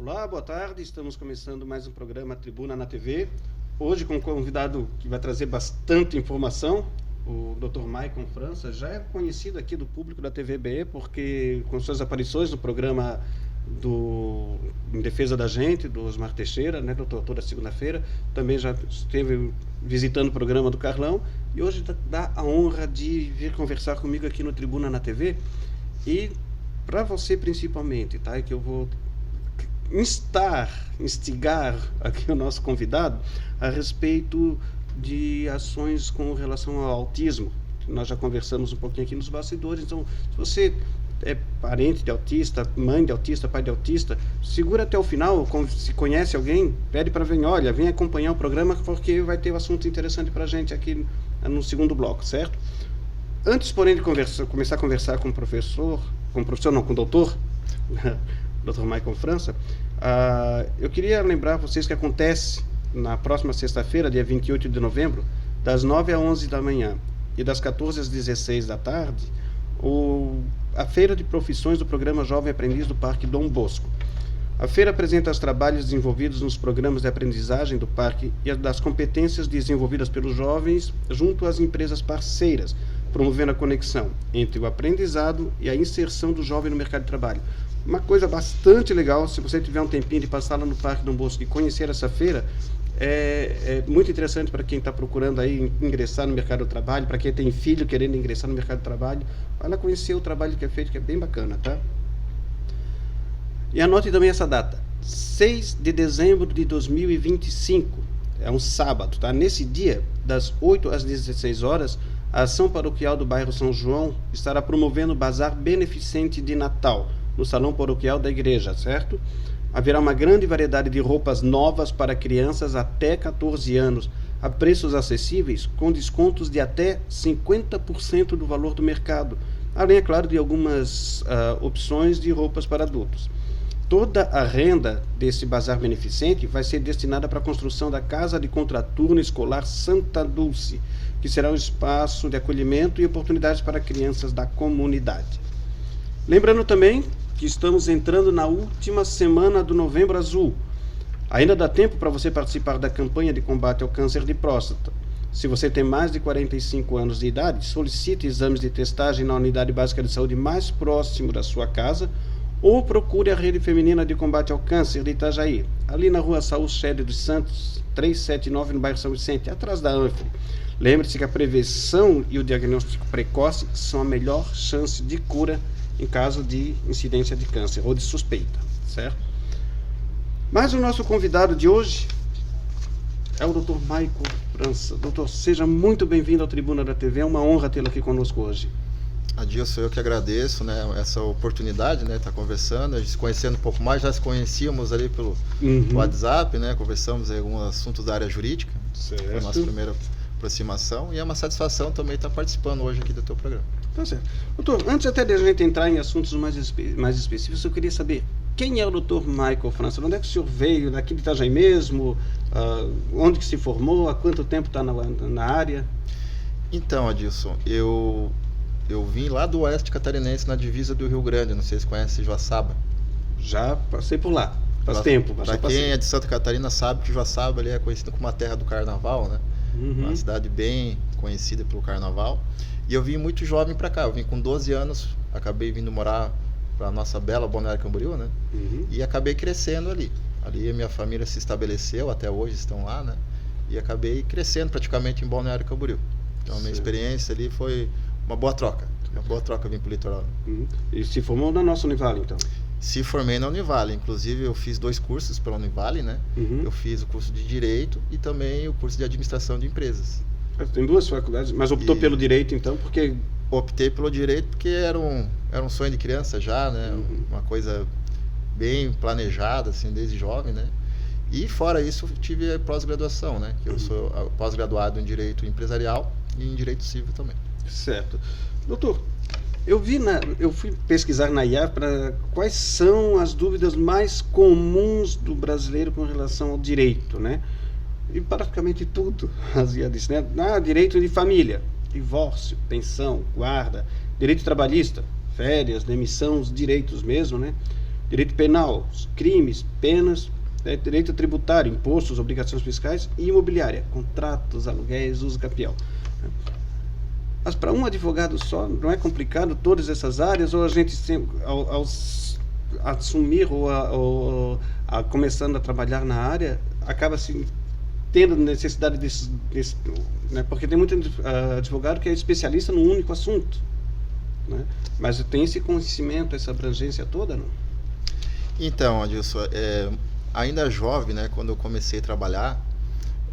Olá, boa tarde. Estamos começando mais um programa Tribuna na TV. Hoje com um convidado que vai trazer bastante informação, o Dr. Maicon França. Já é conhecido aqui do público da TVBE, porque com suas aparições no programa Em Defesa da Gente, do Osmar Teixeira, né, doutor, toda segunda-feira. Também já esteve visitando o programa do Carlão. E hoje dá a honra de vir conversar comigo aqui no Tribuna na TV. E para você principalmente, tá? É que eu vou instigar aqui o nosso convidado a respeito de ações com relação ao autismo. Nós já conversamos um pouquinho aqui nos bastidores, então se você é parente de autista, mãe de autista, pai de autista, segura até o final, se conhece alguém, pede para vir, olha, vem acompanhar o programa porque vai ter um assunto interessante para a gente aqui no segundo bloco, certo? Antes, porém, de começar a conversar com o doutor, Dr. Maicon França, eu queria lembrar vocês que acontece na próxima sexta-feira, dia 28 de novembro, das 9 às 11 da manhã e das 14 às 16 da tarde, a Feira de Profissões do Programa Jovem Aprendiz do Parque Dom Bosco. A feira apresenta os trabalhos desenvolvidos nos programas de aprendizagem do parque e das competências desenvolvidas pelos jovens junto às empresas parceiras, promovendo a conexão entre o aprendizado e a inserção do jovem no mercado de trabalho. Uma coisa bastante legal, se você tiver um tempinho de passar lá no Parque Dom Bosco e conhecer essa feira, é muito interessante para quem está procurando aí ingressar no mercado do trabalho, para quem tem filho querendo ingressar no mercado do trabalho, vai lá conhecer o trabalho que é feito, que é bem bacana, tá? E anote também essa data, 6 de dezembro de 2025, é um sábado, tá? Nesse dia, das 8 às 16 horas, a Ação Paroquial do bairro São João estará promovendo o Bazar Beneficente de Natal, no Salão Paroquial da Igreja, certo? Haverá uma grande variedade de roupas novas para crianças até 14 anos, a preços acessíveis, com descontos de até 50% do valor do mercado, além, é claro, de algumas opções de roupas para adultos. Toda a renda desse bazar beneficente vai ser destinada para a construção da Casa de Contraturno Escolar Santa Dulce, que será um espaço de acolhimento e oportunidades para crianças da comunidade. Lembrando também que estamos entrando na última semana do Novembro Azul. Ainda dá tempo para você participar da campanha de combate ao câncer de próstata. Se você tem mais de 45 anos de idade, solicite exames de testagem na unidade básica de saúde mais próximo da sua casa ou procure a Rede Feminina de Combate ao Câncer de Itajaí, ali na Rua Saúl Chede dos Santos, 379, no bairro São Vicente, atrás da Anfre. Lembre-se que a prevenção e o diagnóstico precoce são a melhor chance de cura em caso de incidência de câncer ou de suspeita, certo? Mas o nosso convidado de hoje é o Dr. Maicon França. Doutor, seja muito bem-vindo ao Tribuna da TV, é uma honra tê-lo aqui conosco hoje. Adilson, eu que agradeço, né, essa oportunidade, né, estar conversando, a gente se conhecendo um pouco mais, já se conhecíamos ali pelo WhatsApp, né, conversamos em alguns assuntos da área jurídica, certo. Foi a nossa primeira aproximação e é uma satisfação também estar participando hoje aqui do teu programa. Tá certo. Doutor, antes até de a gente entrar em assuntos mais específicos, eu queria saber quem é o Dr. Maicon França, onde é que o senhor veio, daqui de Itajaí mesmo, onde que se formou, há quanto tempo está na área? Então, Adilson, eu vim lá do oeste catarinense, na divisa do Rio Grande, não sei se conhece Joaçaba. Já passei por lá, faz tempo. Para quem é de Santa Catarina sabe que Joaçaba ali é conhecida como a terra do carnaval, né? Uma cidade bem conhecida pelo carnaval. E eu vim muito jovem para cá, eu vim com 12 anos, acabei vindo morar para a nossa bela Balneário Camboriú, né? E acabei crescendo ali. Ali a minha família se estabeleceu, até hoje estão lá, né? E acabei crescendo praticamente em Balneário Camboriú. Então a minha experiência ali foi uma boa troca vir para o litoral. E se formou na nossa Univale, então? Se formei na Univale, inclusive eu fiz 2 cursos pela Univale, né? Eu fiz o curso de Direito e também o curso de Administração de Empresas. Tem 2 faculdades, mas optou pelo Direito então, porque... Optei pelo Direito porque era um sonho de criança já, né? Uma coisa bem planejada, assim, desde jovem, né? E fora isso, eu tive a pós-graduação, né? Que eu sou pós-graduado em Direito Empresarial e em Direito Civil também. Certo. Doutor, eu fui pesquisar na IA para quais são as dúvidas mais comuns do brasileiro com relação ao direito, né? E praticamente tudo, as IA disse, né? Direito de família, divórcio, pensão, guarda, direito trabalhista, férias, demissão, os direitos mesmo, né? direito penal, crimes, penas, direito tributário, impostos, obrigações fiscais e imobiliária, contratos, aluguéis, uso capião. Mas para um advogado só, não é complicado todas essas áreas, ou a gente, ao assumir ou começando a trabalhar na área, acaba se tendo necessidade desse né? Porque tem muito advogado que é especialista num único assunto, né? Mas tem esse conhecimento, essa abrangência toda, não? Então, Adilson, ainda jovem, né, quando eu comecei a trabalhar,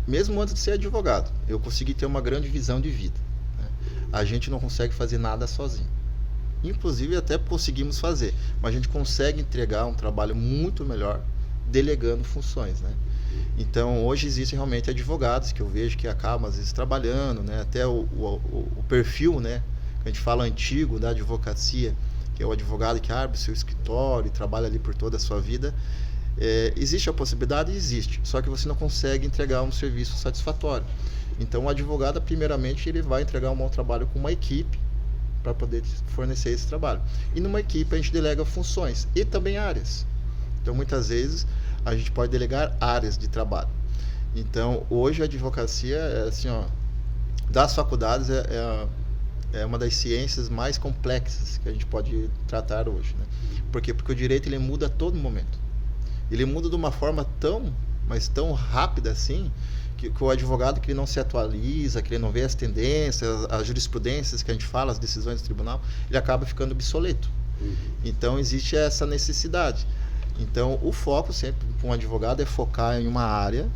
mesmo antes de ser advogado, eu consegui ter uma grande visão de vida, né? A gente não consegue fazer nada sozinho. Inclusive até conseguimos fazer, mas a gente consegue entregar um trabalho muito melhor delegando funções, né? Então hoje existem realmente advogados que eu vejo que acabam às vezes trabalhando, né? Até o perfil, né, que a gente fala antigo da advocacia, que é o advogado que abre seu escritório e trabalha ali por toda a sua vida. Existe a possibilidade? Existe, só que você não consegue entregar um serviço satisfatório. Então o advogado, primeiramente, ele vai entregar um bom trabalho com uma equipe para poder fornecer esse trabalho. E numa equipe a gente delega funções e também áreas. Então muitas vezes a gente pode delegar áreas de trabalho. Então hoje a advocacia assim, das faculdades é uma das ciências mais complexas que a gente pode tratar hoje, né? Por quê? Porque o direito ele muda a todo momento. Ele muda de uma forma mas tão rápida assim, que o advogado que ele não se atualiza, que ele não vê as tendências, as jurisprudências que a gente fala, as decisões do tribunal, ele acaba ficando obsoleto. Então existe essa necessidade. Então o foco sempre para um advogado é focar em uma área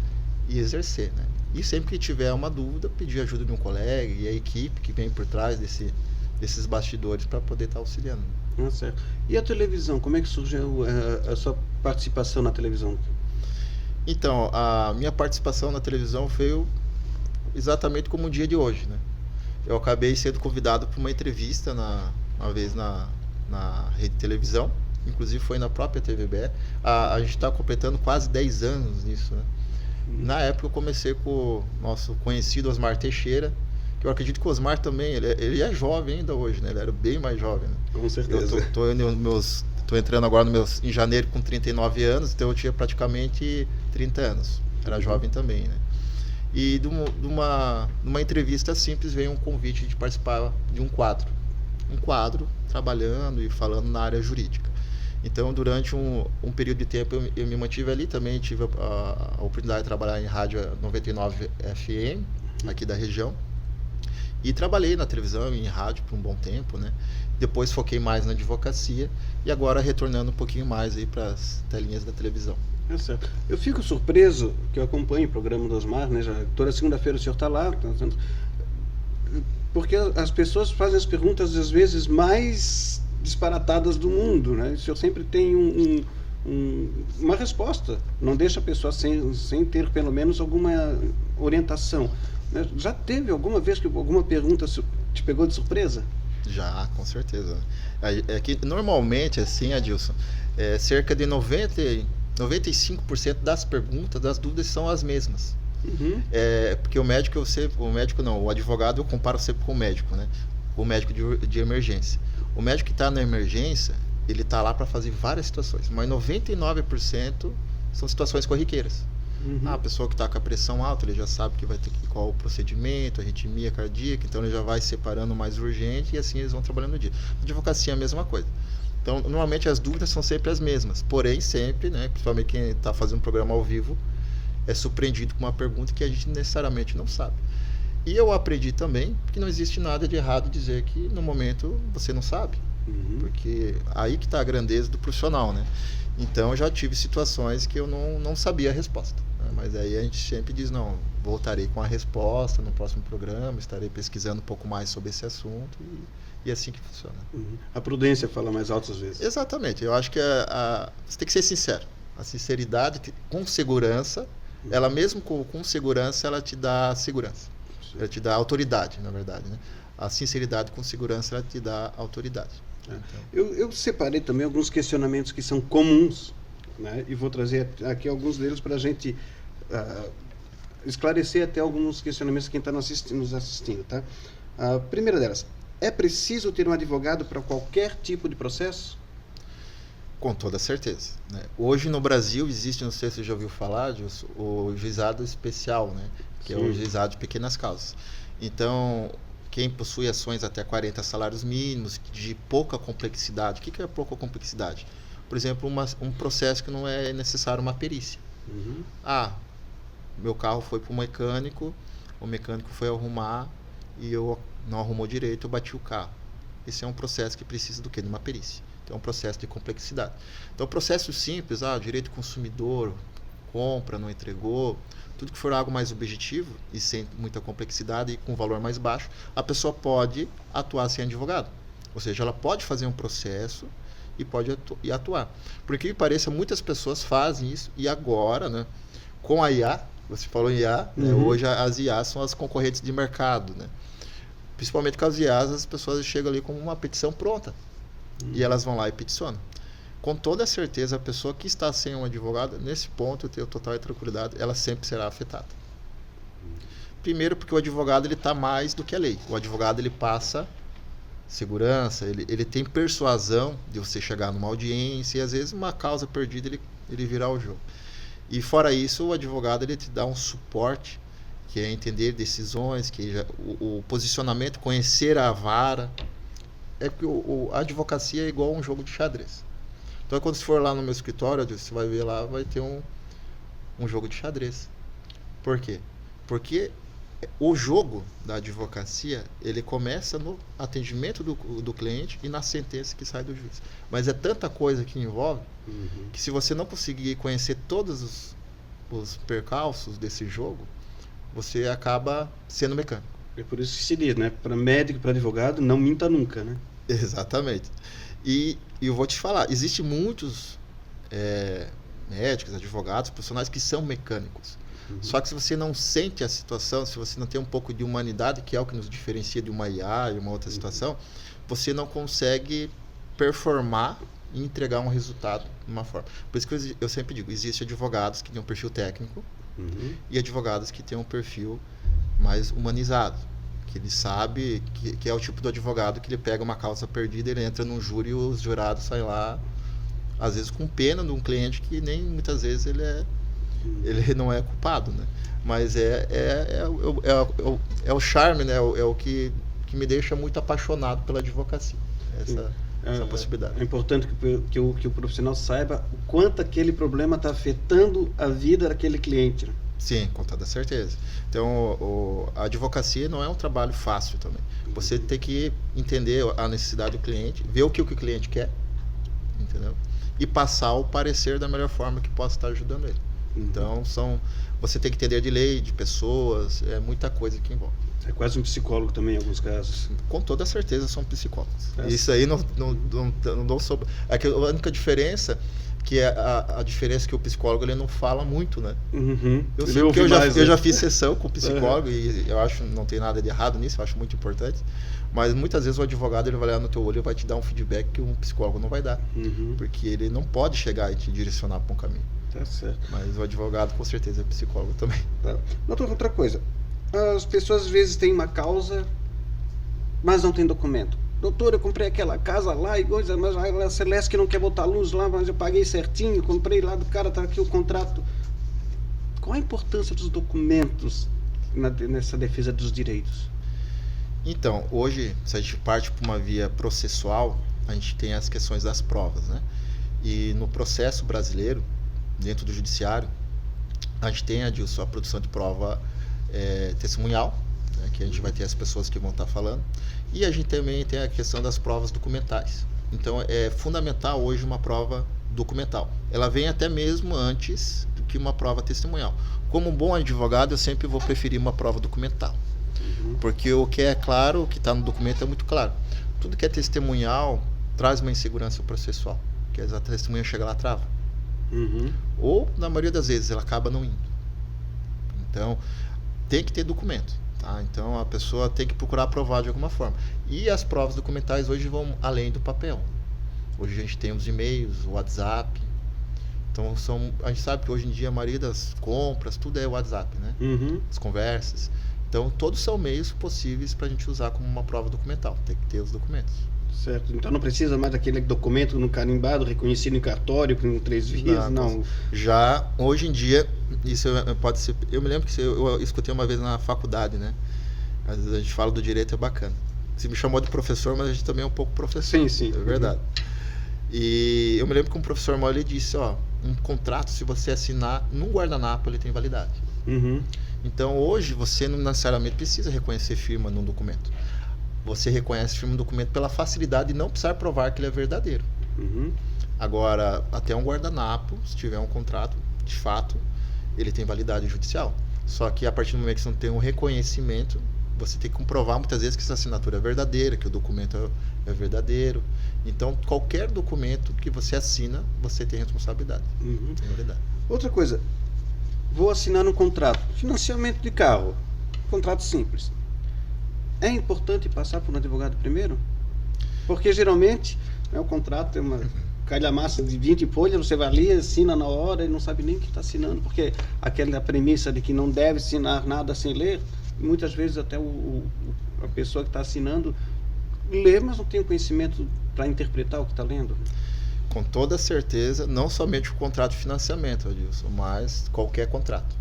e exercer, né? E sempre que tiver uma dúvida, pedir ajuda de um colega e a equipe que vem por trás desses bastidores para poder estar auxiliando. Certo. E a televisão, como é que surgiu a sua participação na televisão? Então, a minha participação na televisão foi exatamente como o dia de hoje, né? Eu acabei sendo convidado para uma entrevista uma vez na rede de televisão, inclusive foi na própria TVBE. A gente está completando quase 10 anos nisso, né? Na época eu comecei com o nosso conhecido Osmar Teixeira, que eu acredito que o Osmar também, ele é jovem ainda hoje, né? Ele era bem mais jovem, né? Com certeza. Tô entrando agora em janeiro com 39 anos, então eu tinha praticamente 30 anos. Era jovem também, né? E numa entrevista simples veio um convite de participar de um quadro. Um quadro trabalhando e falando na área jurídica. Então, durante um período de tempo, eu me mantive ali. Também tive a oportunidade de trabalhar em rádio 99 FM, aqui da região. E trabalhei na televisão e em rádio por um bom tempo, né? Depois foquei mais na advocacia e agora retornando um pouquinho mais aí para as telinhas da televisão. É certo. Eu fico surpreso, que eu acompanho o programa do Osmar, né? Toda segunda-feira o senhor está lá, porque as pessoas fazem as perguntas, às vezes, mais disparatadas do mundo, né? O senhor sempre tem uma resposta, não deixa a pessoa sem ter pelo menos alguma orientação. Já teve alguma vez que alguma pergunta te pegou de surpresa? Já, com certeza. É que normalmente, assim, Adilson, cerca de 95% das perguntas, das dúvidas são as mesmas. Porque o advogado eu comparo sempre com o médico, né? O médico de emergência. O médico que está na emergência, ele está lá para fazer várias situações, mas 99% são situações corriqueiras. A pessoa que está com a pressão alta, ele já sabe que vai ter qual o procedimento, arritmia cardíaca, então ele já vai separando o mais urgente e assim eles vão trabalhando no dia. A advocacia é a mesma coisa. Então, normalmente as dúvidas são sempre as mesmas, porém sempre, né, principalmente quem está fazendo um programa ao vivo, é surpreendido com uma pergunta que a gente necessariamente não sabe. E eu aprendi também que não existe nada de errado dizer que no momento você não sabe, porque aí que está a grandeza do profissional, né? Então eu já tive situações que eu não sabia a resposta, né? Mas aí a gente sempre diz, não, voltarei com a resposta no próximo programa, estarei pesquisando um pouco mais sobre esse assunto e é assim que funciona. A prudência fala mais alto às vezes. Exatamente, eu acho que você tem que ser sincero. A sinceridade com segurança, ela mesmo com segurança, ela te dá segurança. Ela te dá autoridade, na verdade, né? A sinceridade com segurança, ela te dá autoridade. Então. Eu separei também alguns questionamentos que são comuns, né? E vou trazer aqui alguns deles para a gente esclarecer até alguns questionamentos de quem está nos assistindo, tá? A primeira delas, é preciso ter um advogado para qualquer tipo de processo? Com toda certeza, né? Hoje no Brasil existe, não sei se você já ouviu falar, Gilson, o juizado especial, né? Que é o juizado de pequenas causas. Então, quem possui ações até 40 salários mínimos, de pouca complexidade. O que é pouca complexidade? Por exemplo, um processo que não é necessário uma perícia. Meu carro foi para o mecânico foi arrumar e eu não arrumou direito, eu bati o carro. Esse é um processo que precisa do quê? De uma perícia. Então, é um processo de complexidade. Então, processo simples, direito do consumidor, compra, não entregou, tudo que for algo mais objetivo e sem muita complexidade e com valor mais baixo, a pessoa pode atuar sem advogado. Ou seja, ela pode fazer um processo e pode atuar. Por que pareça, muitas pessoas fazem isso e agora, né, com a IA, você falou em IA, né, hoje as IAs são as concorrentes de mercado, né? Principalmente com as IAs, as pessoas chegam ali com uma petição pronta e elas vão lá e peticionam. Com toda certeza, a pessoa que está sem um advogado, nesse ponto eu tenho total tranquilidade, ela sempre será afetada. Primeiro porque o advogado ele está mais do que a lei. O advogado ele passa segurança, ele tem persuasão de você chegar numa audiência e às vezes uma causa perdida ele virar o jogo. E fora isso, o advogado ele te dá um suporte, que é entender decisões, o posicionamento, conhecer a vara. É que a advocacia é igual a um jogo de xadrez. Então, quando você for lá no meu escritório, você vai ver lá, vai ter um jogo de xadrez. Por quê? Porque o jogo da advocacia, ele começa no atendimento do cliente e na sentença que sai do juiz. Mas é tanta coisa que envolve, que se você não conseguir conhecer todos os percalços desse jogo, você acaba sendo mecânico. É por isso que se diz, né? Para médico, para advogado, não minta nunca, né? Exatamente. E eu vou te falar, existem muitos médicos, advogados, profissionais que são mecânicos. Só que se você não sente a situação, se você não tem um pouco de humanidade, que é o que nos diferencia de uma IA e uma outra situação, você não consegue performar e entregar um resultado de uma forma. Por isso que eu sempre digo, existem advogados que têm um perfil técnico e advogados que têm um perfil mais humanizado. Que ele sabe que é o tipo do advogado que ele pega uma causa perdida, ele entra num júri e os jurados saem lá, às vezes com pena de um cliente que nem muitas vezes ele não é culpado, né? Mas é o charme, né? É o que me deixa muito apaixonado pela advocacia, essa possibilidade. É importante que o profissional saiba o quanto aquele problema está afetando a vida daquele cliente, né? Sim, com toda certeza. Então, a advocacia não é um trabalho fácil também. Você tem que entender a necessidade do cliente, ver o que o cliente quer, entendeu? E passar o parecer da melhor forma que possa estar ajudando ele. Então, você tem que entender de lei, de pessoas, muita coisa que envolve. É quase um psicólogo também em alguns casos. Com toda certeza são psicólogos. Isso aí não sobre. É que a única diferença que é a diferença que o psicólogo ele não fala muito, né? Eu sei porque eu já fiz sessão com o psicólogo e eu acho não tem nada de errado nisso, eu acho muito importante. Mas muitas vezes o advogado ele vai olhar no teu olho e vai te dar um feedback que um psicólogo não vai dar, porque ele não pode chegar e te direcionar para um caminho. Tá certo. Mas o advogado com certeza é psicólogo também. Tá. Outra coisa, as pessoas às vezes têm uma causa, mas não tem documento. Doutor, eu comprei aquela casa lá e coisa, mas a Celeste não quer botar luz lá, mas eu paguei certinho, comprei lá do cara, tá aqui o contrato. Qual a importância dos documentos nessa defesa dos direitos? Então, hoje, se a gente parte para uma via processual, a gente tem as questões das provas, né? E no processo brasileiro, dentro do judiciário, a gente tem a produção de prova testemunhal, né, que a gente vai ter as pessoas que vão estar falando, e a gente também tem a questão das provas documentais. Então, é fundamental hoje uma prova documental. Ela vem até mesmo antes do que uma prova testemunhal. Como um bom advogado, eu sempre vou preferir uma prova documental. Porque o que é claro, o que está no documento é muito claro. Tudo que é testemunhal traz uma insegurança processual, porque a testemunha chega lá e trava. Ou, na maioria das vezes, ela acaba não indo. Então, tem que ter documento. Tá? Então, a pessoa tem que procurar provar de alguma forma. E as provas documentais hoje vão além do papel. Hoje a gente tem os e-mails, o WhatsApp. Então, a gente sabe que hoje em dia a maioria das compras, tudo é WhatsApp, né? As conversas. Então, todos são meios possíveis para a gente usar como uma prova documental. Tem que ter os documentos. Certo. Então não precisa mais daquele documento no carimbado, reconhecido em cartório, com 3 vias, não. Já, hoje em dia, isso pode ser... Eu me lembro que eu escutei uma vez na faculdade, né? Às vezes a gente fala do direito, é bacana. Você me chamou de professor, mas a gente também é um pouco professor. Sim, sim. É verdade. E eu me lembro que um professor meu, ele disse, ó, um contrato, se você assinar num guardanapo, ele tem validade. Então, hoje, você não necessariamente precisa reconhecer firma num documento. Você reconhece firma no documento pela facilidade de não precisar provar que ele é verdadeiro. Agora, até um guardanapo, se tiver um contrato, de fato, ele tem validade judicial. Só que a partir do momento que você não tem um reconhecimento, você tem que comprovar muitas vezes que essa assinatura é verdadeira, que o documento é verdadeiro. Então, qualquer documento que você assina, você tem responsabilidade. Tem validade. Outra coisa, vou assinar um contrato, financiamento de carro, contrato simples. É importante passar por um advogado primeiro? Porque geralmente, né, o contrato é uma calhamaça de 20 folhas, você vai ali, assina na hora e não sabe nem o que está assinando, porque aquela premissa de que não deve assinar nada sem ler, muitas vezes até a pessoa que está assinando lê, mas não tem o conhecimento para interpretar o que está lendo. Com toda certeza, não somente o contrato de financiamento, Adilson, mas qualquer contrato.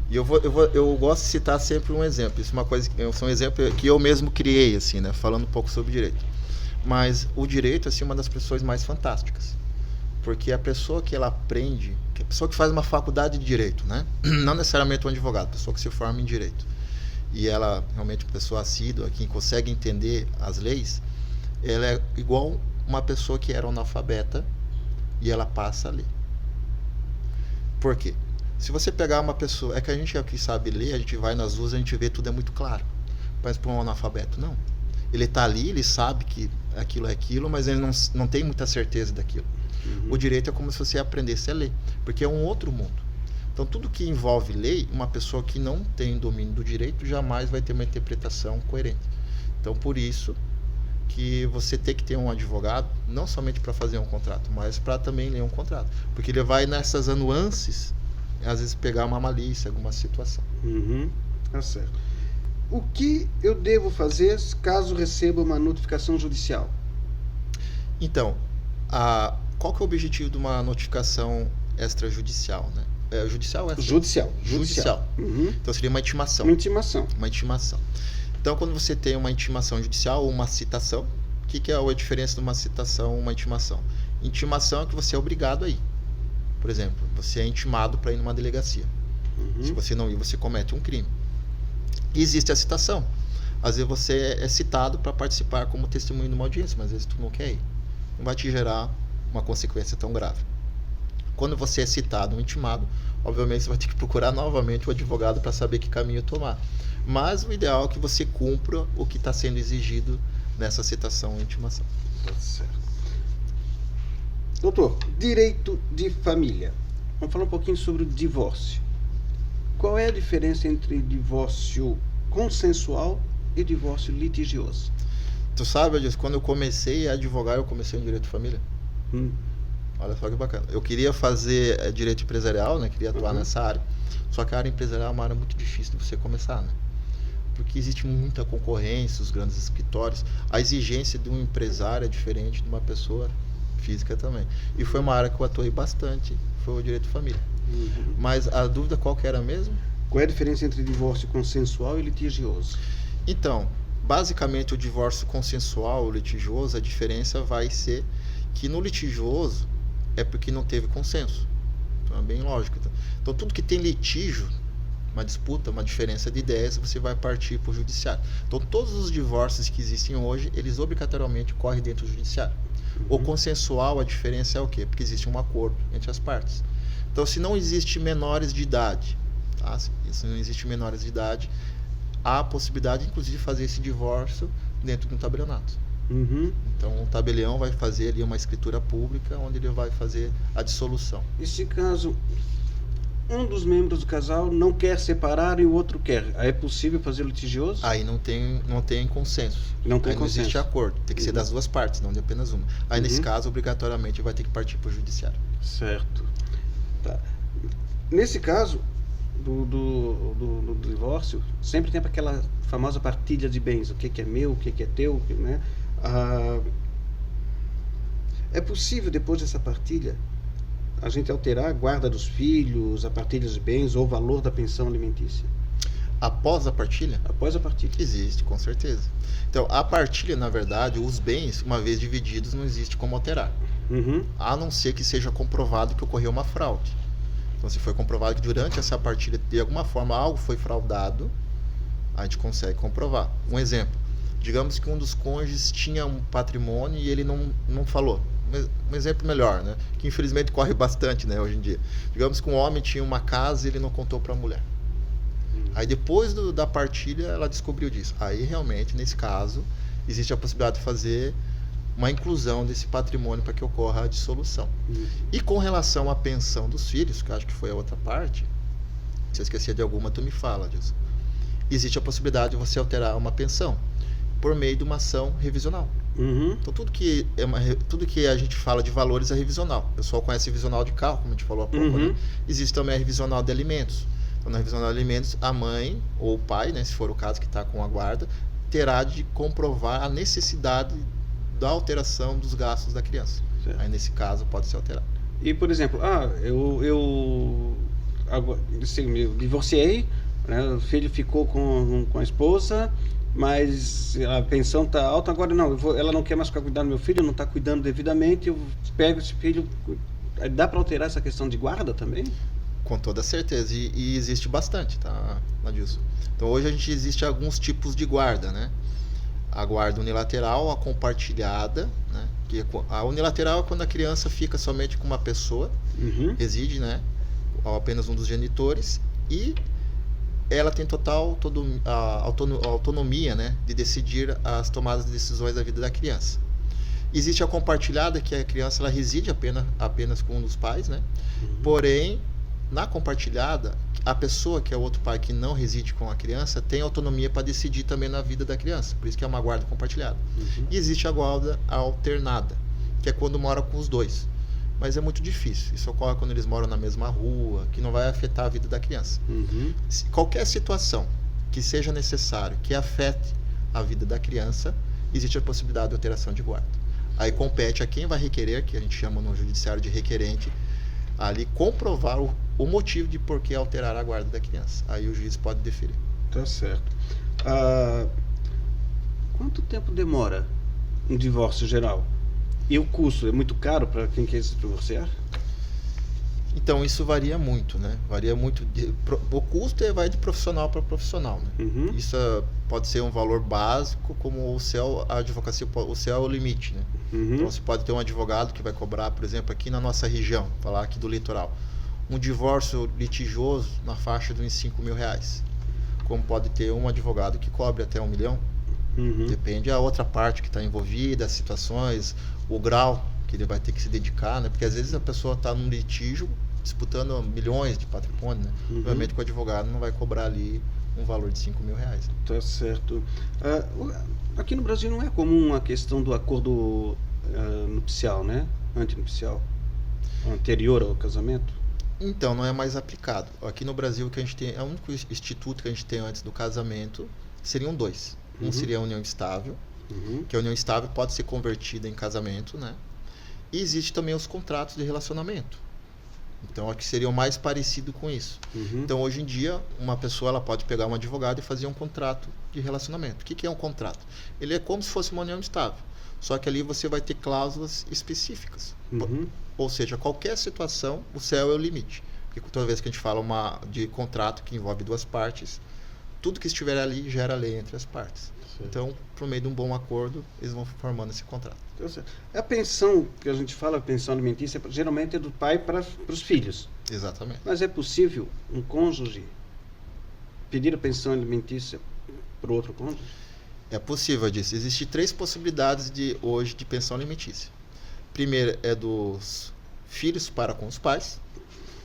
E eu gosto de citar sempre um exemplo. Isso é uma coisa, um exemplo que eu mesmo criei, assim, né, falando um pouco sobre direito. Mas o direito é assim, uma das profissões mais fantásticas, porque a pessoa que ela aprende, a pessoa que faz uma faculdade de direito, né, não necessariamente um advogado, a pessoa que se forma em direito, e ela realmente uma pessoa assídua, quem consegue entender as leis, ela é igual uma pessoa que era analfabeta e ela passa a ler. Por quê? Se você pegar uma pessoa, é que a gente aqui sabe ler, a gente vai nas ruas, a gente vê tudo é muito claro. Mas para um analfabeto, não. Ele está ali, ele sabe que aquilo é aquilo, mas ele não tem muita certeza daquilo. O direito é como se você aprendesse a ler, porque é um outro mundo. Então, tudo que envolve lei, uma pessoa que não tem domínio do direito jamais vai ter uma interpretação coerente. Então, por isso que você tem que ter um advogado, não somente para fazer um contrato, mas para também ler um contrato. Porque ele vai nessas nuances, às vezes pegar uma malícia, alguma situação. Tá certo. O que eu devo fazer caso receba uma notificação judicial? Então, qual que é o objetivo de uma notificação extrajudicial, né? Judicial? Judicial. Então seria uma intimação. Uma intimação. Então, quando você tem uma intimação judicial ou uma citação, o que é a diferença de uma citação e uma intimação? Intimação é que você é obrigado a ir. Por exemplo, você é intimado para ir numa delegacia. Se você não ir, você comete um crime. E existe a citação. Às vezes você é citado para participar como testemunho de uma audiência, mas às vezes tu não quer ir. Não vai te gerar uma consequência tão grave. Quando você é citado ou intimado, obviamente você vai ter que procurar novamente o advogado para saber que caminho tomar. Mas o ideal é que você cumpra o que está sendo exigido nessa citação ou intimação. Tá certo. Doutor, direito de família. Vamos falar um pouquinho sobre o divórcio. Qual é a diferença entre divórcio consensual e divórcio litigioso? Tu sabe, Adilson, quando eu comecei a advogar, eu comecei em direito de família. Olha só que bacana. Eu queria fazer direito empresarial, né? Queria atuar nessa área. Só que a área empresarial é uma área muito difícil de você começar, né? Porque existe muita concorrência, os grandes escritórios. A exigência de um empresário é diferente de uma pessoa física também. E foi uma área que eu atuei bastante, foi o direito de família. Mas a dúvida qual que era mesmo? Qual é a diferença entre divórcio consensual e litigioso? Então, basicamente o divórcio consensual ou litigioso, a diferença vai ser que no litigioso é porque não teve consenso. Então é bem lógico. Então tudo que tem litígio, uma disputa, uma diferença de ideias, você vai partir para o judiciário. Então todos os divórcios que existem hoje, eles obrigatoriamente correm dentro do judiciário. O consensual, a diferença é o quê? Porque existe um acordo entre as partes. Então, se não existe menores de idade, tá? Se não existe menores de idade, há a possibilidade, inclusive, de fazer esse divórcio dentro de um tabelionato. Então, o tabelião vai fazer ali uma escritura pública, onde ele vai fazer a dissolução. E se caso um dos membros do casal não quer separar e o outro quer, aí é possível fazer litigioso? Aí não tem consenso. Não tem aí consenso. Não existe acordo. Tem que ser das duas partes, não de apenas uma. Aí, nesse caso, obrigatoriamente, vai ter que partir para o judiciário. Certo. Tá. Nesse caso do divórcio, sempre tem aquela famosa partilha de bens, o que é meu, o que é teu, né? Ah, é possível, depois dessa partilha, a gente alterar a guarda dos filhos, a partilha de bens ou o valor da pensão alimentícia? Após a partilha? Após a partilha. Existe, com certeza. Então, a partilha, na verdade, os bens, uma vez divididos, não existe como alterar. A não ser que seja comprovado que ocorreu uma fraude. Então, se foi comprovado que durante essa partilha, de alguma forma, algo foi fraudado, a gente consegue comprovar. Um exemplo, digamos que um dos cônjuges tinha um patrimônio e ele não falou. Um exemplo melhor, né? Que infelizmente corre bastante, né, hoje em dia. Digamos que um homem tinha uma casa e ele não contou para a mulher. Aí depois da partilha ela descobriu disso. Aí realmente, nesse caso, existe a possibilidade de fazer uma inclusão desse patrimônio para que ocorra a dissolução. E com relação à pensão dos filhos, que eu acho que foi a outra parte, se eu esquecer de alguma, tu me fala disso. Existe a possibilidade de você alterar uma pensão por meio de uma ação revisional. Então tudo que a gente fala de valores é revisional. O pessoal conhece revisional de carro, como a gente falou há pouco, né? Existe também a revisional de alimentos. Então, na revisional de alimentos, a mãe ou o pai, né, se for o caso que está com a guarda, terá de comprovar a necessidade da alteração dos gastos da criança. Certo. Aí nesse caso pode ser alterado. E por exemplo, eu divorciei, né, o filho ficou com a esposa, mas a pensão está alta, agora não, ela não quer mais ficar cuidando do meu filho, não está cuidando devidamente, eu pego esse filho. Dá para alterar essa questão de guarda também? Com toda certeza, e existe bastante, tá, Adilson? Então hoje existe alguns tipos de guarda, né? A guarda unilateral, a compartilhada, né? Que a unilateral é quando a criança fica somente com uma pessoa, reside, né? Apenas um dos genitores, e ela tem total autonomia, né? De decidir as tomadas de decisões da vida da criança. Existe a compartilhada, que a criança ela reside apenas com um dos pais, né? Porém, na compartilhada, a pessoa que é o outro pai que não reside com a criança tem autonomia para decidir também na vida da criança. Por isso que é uma guarda compartilhada. E existe a guarda alternada, que é quando mora com os dois. Mas é muito difícil. Isso ocorre quando eles moram na mesma rua, que não vai afetar a vida da criança. Qualquer situação que seja necessário, que afete a vida da criança, existe a possibilidade de alteração de guarda. Aí compete a quem vai requerer, que a gente chama no judiciário de requerente, ali comprovar o motivo de por que alterar a guarda da criança. Aí o juiz pode deferir. Tá certo. Quanto tempo demora um divórcio geral? E o custo é muito caro para quem quer se divorciar? Então isso varia muito, né? Varia muito. O custo vai de profissional para profissional, né? Isso pode ser um valor básico, como a advocacia, o céu é o limite, né? Então você pode ter um advogado que vai cobrar, por exemplo, aqui na nossa região, falar aqui do litoral, um divórcio litigioso na faixa de uns 5 mil reais. Como pode ter um advogado que cobre até 1 milhão. Depende da outra parte que está envolvida, as situações, o grau que ele vai ter que se dedicar, né? Porque às vezes a pessoa está num litígio disputando milhões de patrimônio, né? Obviamente que o advogado não vai cobrar ali um valor de 5 mil reais. Tá certo. Aqui no Brasil não é comum a questão do acordo nupcial, né? Antinupcial, anterior ao casamento? Então, não é mais aplicado. Aqui no Brasil, o que a gente tem, é o único instituto que a gente tem antes do casamento, seriam dois. Um seria a união estável, que a união estável pode ser convertida em casamento, né? E existe também os contratos de relacionamento. Então, aqui seria o mais parecido com isso. Então, hoje em dia, uma pessoa ela pode pegar um advogado e fazer um contrato de relacionamento. O que é um contrato? Ele é como se fosse uma união estável. Só que ali você vai ter cláusulas específicas. Ou seja, qualquer situação, o céu é o limite. Porque toda vez que a gente fala de contrato que envolve duas partes, tudo que estiver ali gera lei entre as partes. Certo. Então, por meio de um bom acordo, eles vão formando esse contrato. A pensão que a gente fala, a pensão alimentícia, geralmente é do pai para os filhos. Exatamente. Mas é possível um cônjuge pedir a pensão alimentícia para o outro cônjuge? É possível disso. Existem 3 possibilidades hoje de pensão alimentícia. Primeiro é dos filhos para com os pais.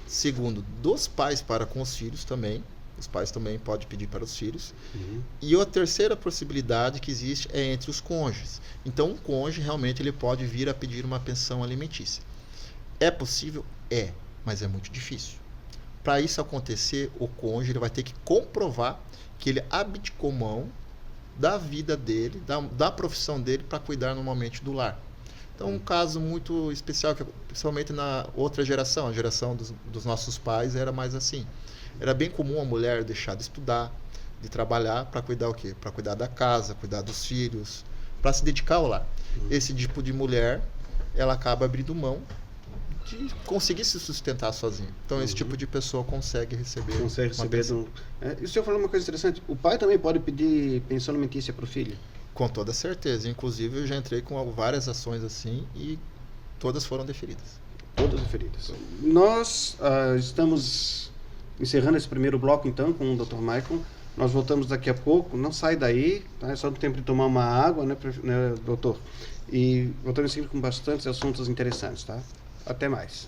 Segundo, dos pais para com os filhos também. Os pais também podem pedir para os filhos. E a terceira possibilidade que existe é entre os cônjuges. Então, um cônjuge realmente ele pode vir a pedir uma pensão alimentícia. É possível? É, mas é muito difícil. Para isso acontecer, o cônjuge ele vai ter que comprovar que ele abdicou mão da vida dele, da profissão dele para cuidar normalmente do lar. Então, um caso muito especial, que principalmente na outra geração, a geração dos nossos pais, era mais assim. Era bem comum a mulher deixar de estudar, de trabalhar para cuidar o quê? Para cuidar da casa, cuidar dos filhos, para se dedicar ao lar. Esse tipo de mulher, ela acaba abrindo mão de conseguir se sustentar sozinho. Então, esse tipo de pessoa consegue receber. E o senhor falou uma coisa interessante. O pai também pode pedir pensão alimentícia para o filho? Com toda certeza. Inclusive, eu já entrei com várias ações assim e todas foram deferidas. Todas deferidas. Nós estamos encerrando esse primeiro bloco, então, com o Dr. Michael. Nós voltamos daqui a pouco. Não sai daí, tá? É só no tempo de tomar uma água, né, doutor? E voltamos sempre com bastantes assuntos interessantes, tá? Até mais.